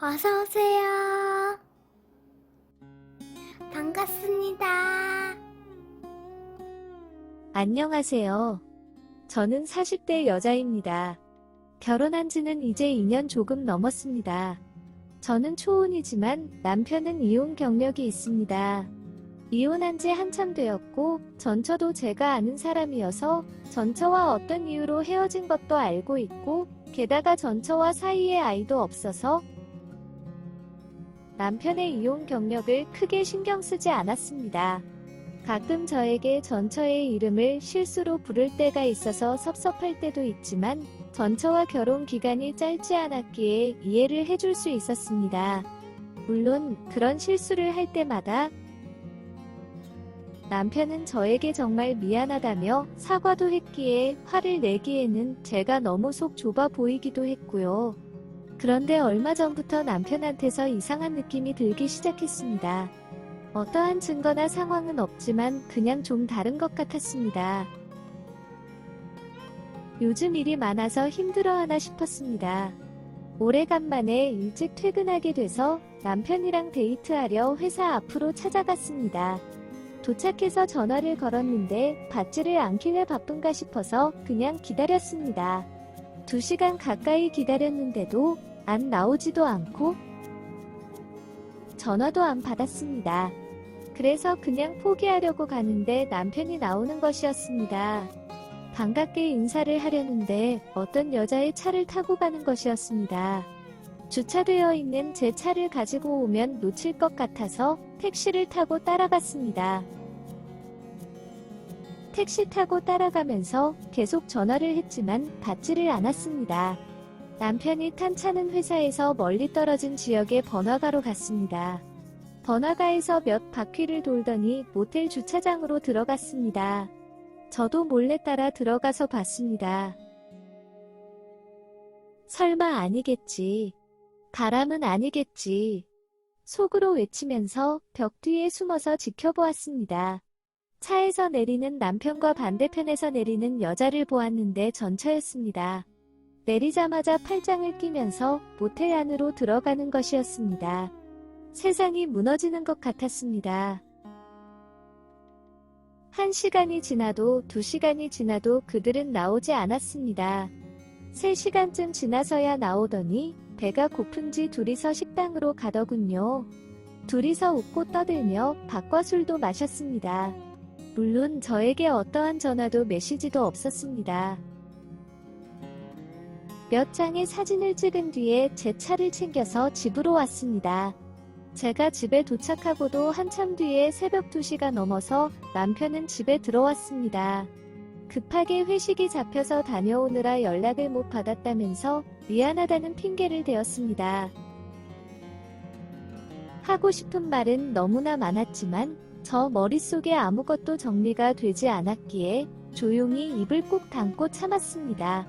어서오세요. 반갑습니다. 안녕하세요. 저는 40대 여자입니다. 결혼한 지는 이제 2년 조금 넘었습니다. 저는 초혼이지만 남편은 이혼 경력이 있습니다. 이혼한 지 한참 되었고 전처도 제가 아는 사람이어서 전처와 어떤 이유로 헤어진 것도 알고 있고 게다가 전처와 사이에 아이도 없어서 남편의 이혼 경력을 크게 신경 쓰지 않았습니다. 가끔 저에게 전처의 이름을 실수로 부를 때가 있어서 섭섭할 때도 있지만 전처와 결혼 기간이 짧지 않았기에 이해를 해줄 수 있었습니다. 물론 그런 실수를 할 때마다 남편은 저에게 정말 미안하다며 사과도 했기에 화를 내기에는 제가 너무 속 좁아 보이기도 했고요. 그런데 얼마 전부터 남편한테서 이상한 느낌이 들기 시작했습니다. 어떠한 증거나 상황은 없지만 그냥 좀 다른 것 같았습니다. 요즘 일이 많아서 힘들어하나 싶었습니다. 오래간만에 일찍 퇴근하게 돼서 남편이랑 데이트하려 회사 앞으로 찾아갔습니다. 도착해서 전화를 걸었는데 받지를 않길래 바쁜가 싶어서 그냥 기다렸습니다. 2시간 가까이 기다렸는데도 안 나오지도 않고 전화도 안 받았습니다. 그래서 그냥 포기하려고 가는데 남편이 나오는 것이었습니다. 반갑게 인사를 하려는데 어떤 여자의 차를 타고 가는 것이었습니다. 주차되어 있는 제 차를 가지고 오면 놓칠 것 같아서 택시를 타고 따라갔습니다. 택시 타고 따라가면서 계속 전화를 했지만 받지를 않았습니다. 남편이 탄 차는 회사에서 멀리 떨어진 지역의 번화가로 갔습니다. 번화가에서 몇 바퀴를 돌더니 모텔 주차장으로 들어갔습니다. 저도 몰래 따라 들어가서 봤습니다. 설마 아니겠지. 바람은 아니겠지. 속으로 외치면서 벽 뒤에 숨어서 지켜보았습니다. 차에서 내리는 남편과 반대편에서 내리는 여자를 보았는데 전처였습니다. 내리자마자 팔짱을 끼면서 모텔 안으로 들어가는 것이었습니다. 세상이 무너지는 것 같았습니다. 1시간이 지나도 2시간이 지나도 그들은 나오지 않았습니다. 3시간쯤 지나서야 나오더니 배가 고픈지 둘이서 식당으로 가더군요. 둘이서 웃고 떠들며 밥과 술도 마셨습니다. 물론 저에게 어떠한 전화도 메시지도 없었습니다. 몇 장의 사진을 찍은 뒤에 제 차를 챙겨서 집으로 왔습니다. 제가 집에 도착하고도 한참 뒤에 새벽 2시가 넘어서 남편은 집에 들어왔습니다. 급하게 회식이 잡혀서 다녀오느라 연락을 못 받았다면서 미안하다는 핑계를 대었습니다. 하고 싶은 말은 너무나 많았지만 저 머릿속에 아무것도 정리가 되지 않았기에 조용히 입을 꾹 담고 참았습니다.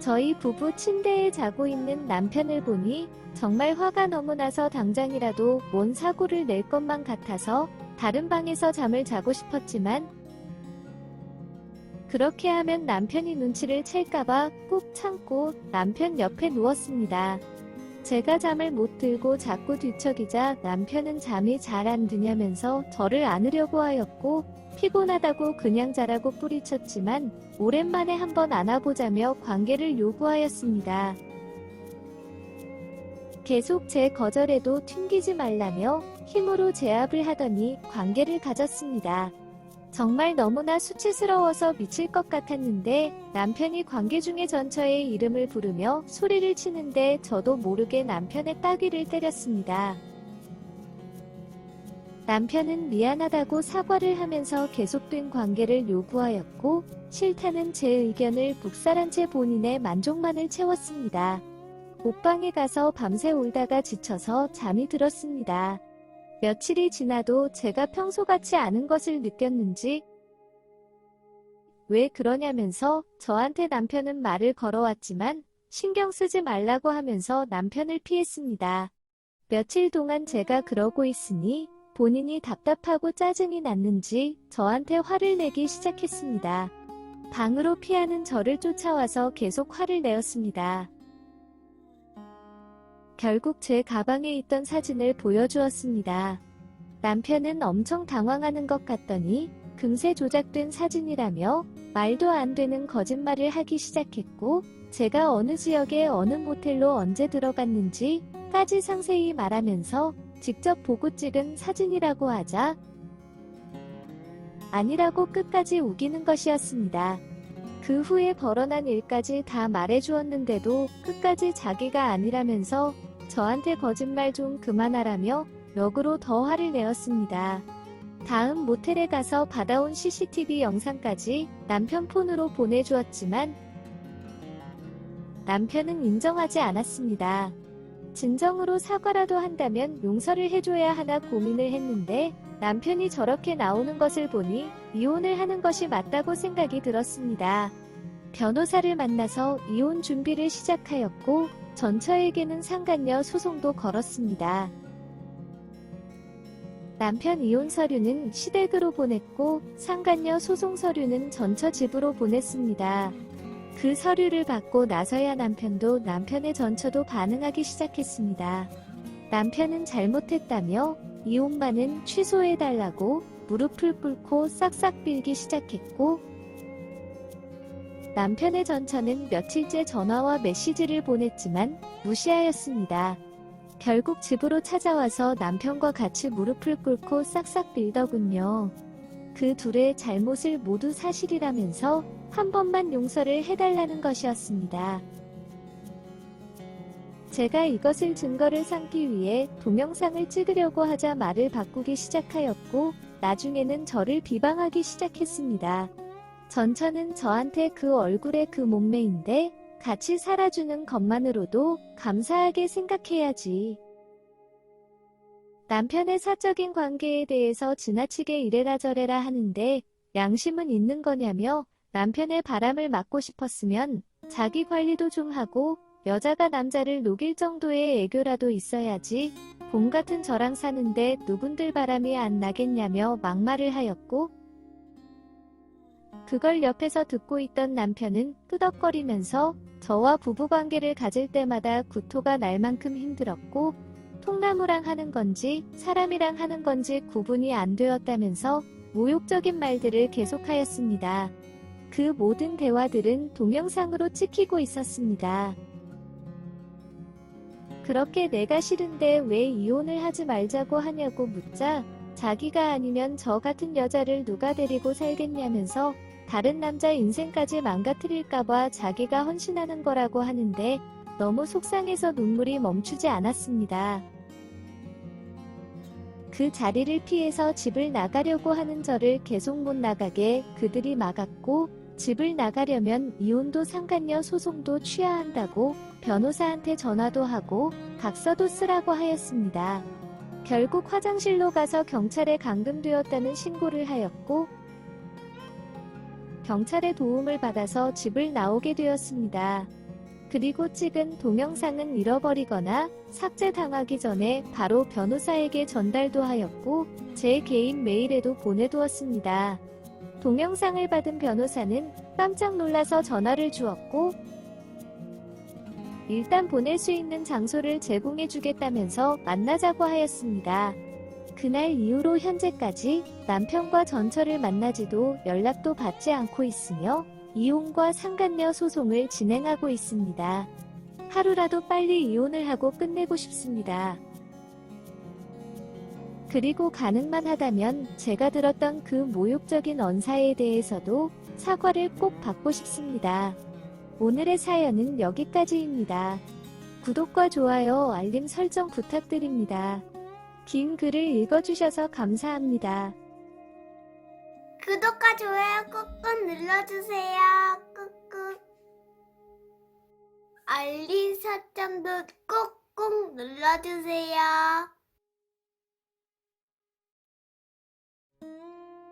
저희 부부 침대에 자고 있는 남편을 보니 정말 화가 너무 나서 당장이라도 뭔 사고를 낼 것만 같아서 다른 방에서 잠을 자고 싶었지만 그렇게 하면 남편이 눈치를 챌까봐 꾹 참고 남편 옆에 누웠습니다. 제가 잠을 못 들고 자꾸 뒤척이자 남편은 잠이 잘 안 드냐면서 저를 안으려고 하였고 피곤하다고 그냥 자라고 뿌리쳤지만 오랜만에 한번 안아보자며 관계를 요구하였습니다. 계속 제 거절에도 튕기지 말라며 힘으로 제압을 하더니 관계를 가졌습니다. 정말 너무나 수치스러워서 미칠 것 같았는데 남편이 관계 중에 전처의 이름을 부르며 소리를 치는데 저도 모르게 남편의 따귀를 때렸습니다. 남편은 미안하다고 사과를 하면서 계속된 관계를 요구하였고 싫다는 제 의견을 묵살한 채 본인의 만족만을 채웠습니다. 옷방에 가서 밤새 울다가 지쳐서 잠이 들었습니다. 며칠이 지나도 제가 평소같지 않은 것을 느꼈는지 왜 그러냐면서 저한테 남편은 말을 걸어왔지만 신경 쓰지 말라고 하면서 남편을 피했습니다. 며칠 동안 제가 그러고 있으니 본인이 답답하고 짜증이 났는지 저한테 화를 내기 시작했습니다. 방으로 피하는 저를 쫓아와서 계속 화를 내었습니다. 결국 제 가방에 있던 사진을 보여주었습니다. 남편은 엄청 당황하는 것 같더니 금세 조작된 사진이라며 말도 안 되는 거짓말을 하기 시작했고, 제가 어느 지역에 어느 모텔로 언제 들어갔는지까지 상세히 말하면서 직접 보고 찍은 사진이라고 하자 아니라고 끝까지 우기는 것이었습니다. 그 후에 벌어난 일까지 다 말해주었는데도 끝까지 자기가 아니라면서 저한테 거짓말 좀 그만하라며 역으로 더 화를 내었습니다. 다음 모텔에 가서 받아온 CCTV 영상까지 남편 폰으로 보내주었지만 남편은 인정하지 않았습니다. 진정으로 사과라도 한다면 용서를 해줘야 하나 고민을 했는데 남편이 저렇게 나오는 것을 보니 이혼을 하는 것이 맞다고 생각이 들었습니다. 변호사를 만나서 이혼 준비를 시작하였고 전처에게는 상간녀 소송도 걸었습니다. 남편 이혼 서류는 시댁으로 보냈고 상간녀 소송 서류는 전처 집으로 보냈습니다. 그 서류를 받고 나서야 남편도 남편의 전처도 반응하기 시작했습니다. 남편은 잘못했다며 이혼만은 취소해달라고 무릎을 꿇고 싹싹 빌기 시작했고, 남편의 전처는 며칠째 전화와 메시지를 보냈지만 무시하였습니다. 결국 집으로 찾아와서 남편과 같이 무릎을 꿇고 싹싹 빌더군요. 그 둘의 잘못을 모두 사실이라면서 한 번만 용서를 해달라는 것이었습니다. 제가 이것을 증거를 삼기 위해 동영상을 찍으려고 하자 말을 바꾸기 시작하였고 나중에는 저를 비방하기 시작했습니다. 전처는 저한테 그 얼굴에 그 몸매인데 같이 살아주는 것만으로도 감사하게 생각해야지. 남편의 사적인 관계에 대해서 지나치게 이래라 저래라 하는데 양심은 있는 거냐며 남편의 바람을 막고 싶었으면 자기 관리도 좀 하고 여자가 남자를 녹일 정도의 애교라도 있어야지 봄 같은 저랑 사는데 누군들 바람이 안 나겠냐며 막말을 하였고, 그걸 옆에서 듣고 있던 남편은 끄덕거리면서 저와 부부관계를 가질 때마다 구토가 날 만큼 힘들었고 통나무랑 하는 건지 사람이랑 하는 건지 구분이 안 되었다면서 모욕적인 말들을 계속하였습니다. 그 모든 대화들은 동영상으로 찍히고 있었습니다. 그렇게 내가 싫은데 왜 이혼을 하지 말자고 하냐고 묻자 자기가 아니면 저 같은 여자를 누가 데리고 살겠냐면서 다른 남자 인생까지 망가뜨릴까봐 자기가 헌신하는 거라고 하는데 너무 속상해서 눈물이 멈추지 않았습니다. 그 자리를 피해서 집을 나가려고 하는 저를 계속 못 나가게 그들이 막았고, 집을 나가려면 이혼도 상간녀 소송도 취해야 한다고 변호사한테 전화도 하고 각서도 쓰라고 하였습니다. 결국 화장실로 가서 경찰에 감금되었다는 신고를 하였고 경찰의 도움을 받아서 집을 나오게 되었습니다. 그리고 찍은 동영상은 잃어버리거나 삭제당하기 전에 바로 변호사에게 전달도 하였고 제 개인 메일에도 보내두었습니다. 동영상을 받은 변호사는 깜짝 놀라서 전화를 주었고 일단 보낼 수 있는 장소를 제공해 주겠다면서 만나자고 하였습니다. 그날 이후로 현재까지 남편과 전처를 만나지도 연락도 받지 않고 있으며 이혼과 상간녀 소송을 진행하고 있습니다. 하루라도 빨리 이혼을 하고 끝내고 싶습니다. 그리고 가능만 하다면 제가 들었던 그 모욕적인 언사에 대해서도 사과를 꼭 받고 싶습니다. 오늘의 사연은 여기까지입니다. 구독과 좋아요, 알림 설정 부탁드립니다. 긴 글을 읽어주셔서 감사합니다. 구독과 좋아요 꾹꾹 눌러주세요. 꾹꾹. 알림 설정도 꾹꾹 눌러주세요.